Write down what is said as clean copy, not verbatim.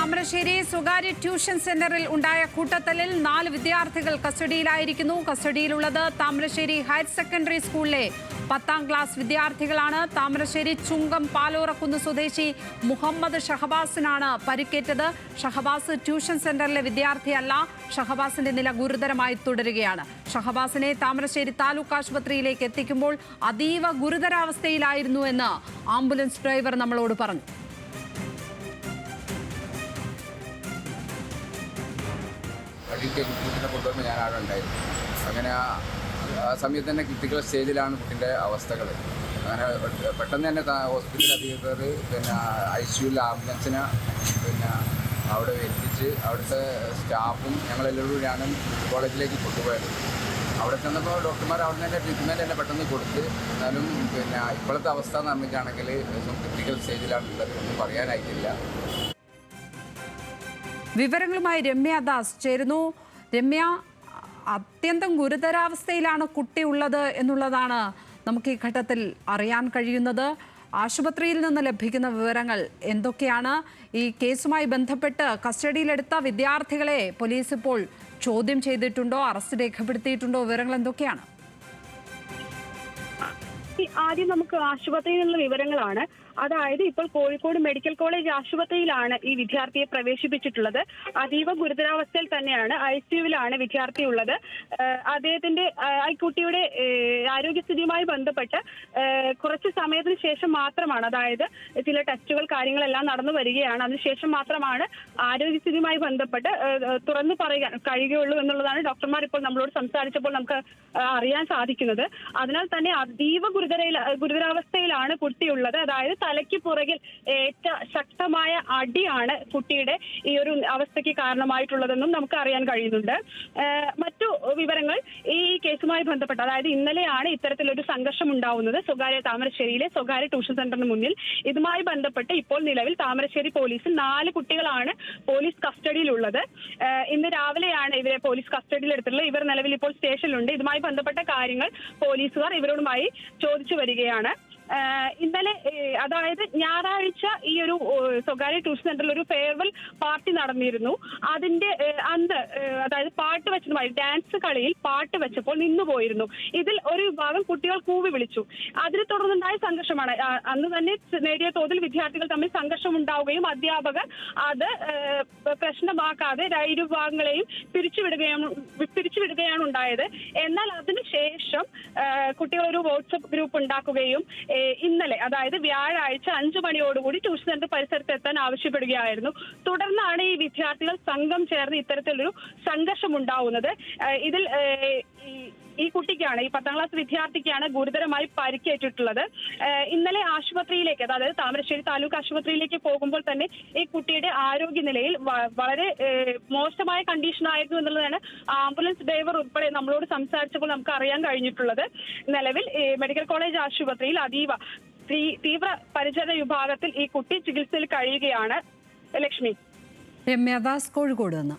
താമരശ്ശേരി സ്വകാര്യ ട്യൂഷൻ സെന്ററിൽ ഉണ്ടായ കൂട്ടത്തലിൽ 4 വിദ്യാർത്ഥികൾ കസ്റ്റഡിയിലായിരിക്കുന്നു. കസ്റ്റഡിയിലുള്ളത് താമരശ്ശേരി ഹയർ സെക്കൻഡറി സ്കൂളിലെ 10ാം ക്ലാസ് വിദ്യാർത്ഥികളാണ്. താമരശ്ശേരി ചുങ്കം പാലോറക്കുന്ന് സ്വദേശി മുഹമ്മദ് ഷഹബാസിനാണ് പരിക്കേറ്റത്. ഷഹബാസ് ട്യൂഷൻ സെന്ററിലെ വിദ്യാർത്ഥിയല്ല. ഷഹബാസിന്റെ നില ഗുരുതരമായി തുടരുകയാണ്. ഷഹബാസിനെ താമരശ്ശേരി താലൂക്ക് ആശുപത്രിയിലേക്ക് എത്തിക്കുമ്പോൾ അതീവ ഗുരുതരാവസ്ഥയിലായിരുന്നു എന്ന് ആംബുലൻസ് ഡ്രൈവർ നമ്മളോട് പറഞ്ഞു. കുട്ടീനെ കൊണ്ടുവന്ന് ഞാൻ അവിടെ ഉണ്ടായിരുന്നു. അങ്ങനെ ആ സമയത്ത് തന്നെ ക്രിട്ടിക്കൽ സ്റ്റേജിലാണ് കുട്ടീൻ്റെ അവസ്ഥകൾ. അങ്ങനെ പെട്ടെന്ന് തന്നെ ഹോസ്പിറ്റൽ അധികൃതർ ICUവിൽ ആംബുലൻസിനെ അവിടെ എത്തിച്ച് അവിടുത്തെ സ്റ്റാഫും ഞങ്ങളെല്ലാവരും കൂടിയാണ് കോളേജിലേക്ക് കൊണ്ടുപോയത്. അവിടെ ചെന്നപ്പോൾ ഡോക്ടർമാർ അവിടെ തന്നെ ട്രീറ്റ്മെൻറ്റ് തന്നെ പെട്ടെന്ന് കൊടുത്ത്, എന്നാലും ഇപ്പോഴത്തെ അവസ്ഥ എന്ന് പറഞ്ഞിട്ടാണെങ്കിൽ ക്രിട്ടിക്കൽ സ്റ്റേജിലാണുള്ളത്, ഒന്നും പറയാനായിട്ടില്ല. വിവരങ്ങളുമായി രമ്യ ദാസ് ചേരുന്നു. രമ്യ, അത്യന്തം ഗുരുതരാവസ്ഥയിലാണ് കുട്ടി ഉള്ളത് എന്നുള്ളതാണ് നമുക്ക് ഈ ഘട്ടത്തിൽ അറിയാൻ കഴിയുന്നത്. ആശുപത്രിയിൽ നിന്ന് ലഭിക്കുന്ന വിവരങ്ങൾ എന്തൊക്കെയാണ്? ഈ കേസുമായി ബന്ധപ്പെട്ട് കസ്റ്റഡിയിലെടുത്ത വിദ്യാർത്ഥികളെ പോലീസ് ഇപ്പോൾ ചോദ്യം ചെയ്തിട്ടുണ്ടോ, അറസ്റ്റ് രേഖപ്പെടുത്തിയിട്ടുണ്ടോ? വിവരങ്ങൾ എന്തൊക്കെയാണ്? ആദ്യം നമുക്ക് ആശുപത്രിയിൽ നിന്നുള്ള വിവരങ്ങളാണ്. അതായത് ഇപ്പോൾ കോഴിക്കോട് മെഡിക്കൽ കോളേജ് ആശുപത്രിയിലാണ് ഈ വിദ്യാർത്ഥിയെ പ്രവേശിപ്പിച്ചിട്ടുള്ളത്. അതീവ ഗുരുതരാവസ്ഥയിൽ തന്നെയാണ്. ICUവിലാണ് വിദ്യാർത്ഥി ഉള്ളത്. അദ്ദേഹത്തിന്റെ ഈ കുട്ടിയുടെ ആരോഗ്യസ്ഥിതിയുമായി ബന്ധപ്പെട്ട് കുറച്ച് സമയത്തിന് ശേഷം മാത്രമാണ്, അതായത് ചില ടെസ്റ്റുകൾ കാര്യങ്ങളെല്ലാം നടന്നു വരികയാണ്, അതിനുശേഷം മാത്രമാണ് ആരോഗ്യസ്ഥിതിയുമായി ബന്ധപ്പെട്ട് തുറന്നു പറയാൻ കഴിയുകയുള്ളൂ എന്നുള്ളതാണ് ഡോക്ടർമാർ ഇപ്പോൾ നമ്മളോട് സംസാരിച്ചപ്പോൾ നമുക്ക് അറിയാൻ സാധിക്കുന്നത്. അതിനാൽ തന്നെ അതീവ ഗുരുതരാവസ്ഥയിലാണ് കുട്ടിയുള്ളത്. അതായത് തലയ്ക്ക് പുറകിൽ ഏറ്റ ശക്തമായ അടിയാണ് കുട്ടിയുടെ ഈ ഒരു അവസ്ഥയ്ക്ക് കാരണമായിട്ടുള്ളതെന്നും നമുക്ക് അറിയാൻ കഴിയുന്നുണ്ട്. മറ്റു വിവരങ്ങൾ ഈ കേസുമായി ബന്ധപ്പെട്ട്, അതായത് ഇന്നലെയാണ് ഇത്തരത്തിലൊരു സംഘർഷം ഉണ്ടാവുന്നത് താമരശ്ശേരിയിലെ സ്വകാര്യ ട്യൂഷൻ സെന്ററിന് മുന്നിൽ. ഇതുമായി ബന്ധപ്പെട്ട് ഇപ്പോൾ നിലവിൽ താമരശ്ശേരി പോലീസിൽ 4 കുട്ടികളാണ് പോലീസ് കസ്റ്റഡിയിലുള്ളത്. ഇന്ന് രാവിലെയാണ് ഇവരെ പോലീസ് കസ്റ്റഡിയിൽ എടുത്തിട്ടുള്ളത്. ഇവർ നിലവിൽ ഇപ്പോൾ സ്റ്റേഷനിലുണ്ട്. ഇതുമായി ബന്ധപ്പെട്ട കാര്യങ്ങൾ പോലീസുകാർ ഇവരോടുമായി ചോദിച്ചു വരികയാണ്. ഇന്നലെ, അതായത് ഞായറാഴ്ച, ഈ ഒരു സ്വകാര്യ ട്യൂഷൻ സെന്ററിൽ ഒരു ഫെയർവെൽ പാർട്ടി നടന്നിരുന്നു. അതിന്റെ അന്ന്, അതായത് പാട്ട് വെച്ചതുമായി ഡാൻസ് കളിയിൽ പാട്ട് വെച്ചപ്പോൾ നിന്നുപോയിരുന്നു. ഇതിൽ ഒരു വിഭാഗം കുട്ടികൾ കൂവി വിളിച്ചു. അതിനെ തുടർന്നുണ്ടായ സംഘർഷമാണ്. അന്ന് തന്നെ നേരിയ തോതിൽ വിദ്യാർത്ഥികൾ തമ്മിൽ സംഘർഷം ഉണ്ടാവുകയും അധ്യാപകർ അത് പ്രശ്നമാക്കാതെ ഇരു വിഭാഗങ്ങളെയും പിരിച്ചുവിടുകയാണ് ഉണ്ടായത്. എന്നാൽ അതിനുശേഷം കുട്ടികൾ ഒരു വാട്സപ്പ് ഗ്രൂപ്പ് ഉണ്ടാക്കുകയും ഇന്നലെ, അതായത് വ്യാഴാഴ്ച 5 മണിയോടുകൂടി ട്യൂഷൻ സെന്റർ പരിസരത്ത് എത്താൻ ആവശ്യപ്പെടുകയായിരുന്നു. തുടർന്നാണ് ഈ വിദ്യാർത്ഥികൾ സംഘം ചേർന്ന് ഇത്തരത്തിലൊരു സംഘർഷം ഉണ്ടാവുന്നത്. ഇതിൽ ഈ കുട്ടിക്കാണ്, ഈ 10ാം ക്ലാസ് വിദ്യാർത്ഥിക്കാണ് ഗുരുതരമായി പരിക്കേറ്റിട്ടുള്ളത്. ഇന്നലെ ആശുപത്രിയിലേക്ക്, അതായത് താമരശ്ശേരി താലൂക്ക് ആശുപത്രിയിലേക്ക് പോകുമ്പോൾ തന്നെ ഈ കുട്ടിയുടെ ആരോഗ്യനിലയിൽ വളരെ മോശമായ കണ്ടീഷൻ ആയിരുന്നു എന്നുള്ളതാണ് ആംബുലൻസ് ഡ്രൈവർ ഉൾപ്പെടെ നമ്മളോട് സംസാരിച്ചപ്പോൾ നമുക്ക് അറിയാൻ കഴിഞ്ഞിട്ടുള്ളത്. നിലവിൽ മെഡിക്കൽ കോളേജ് ആശുപത്രിയിൽ അതീവ തീവ്ര പരിചരണ വിഭാഗത്തിൽ ഈ കുട്ടി ചികിത്സയിൽ കഴിയുകയാണ്. ലക്ഷ്മി. രമ്യ ദാസ്, കോഴിക്കോട് നിന്ന്.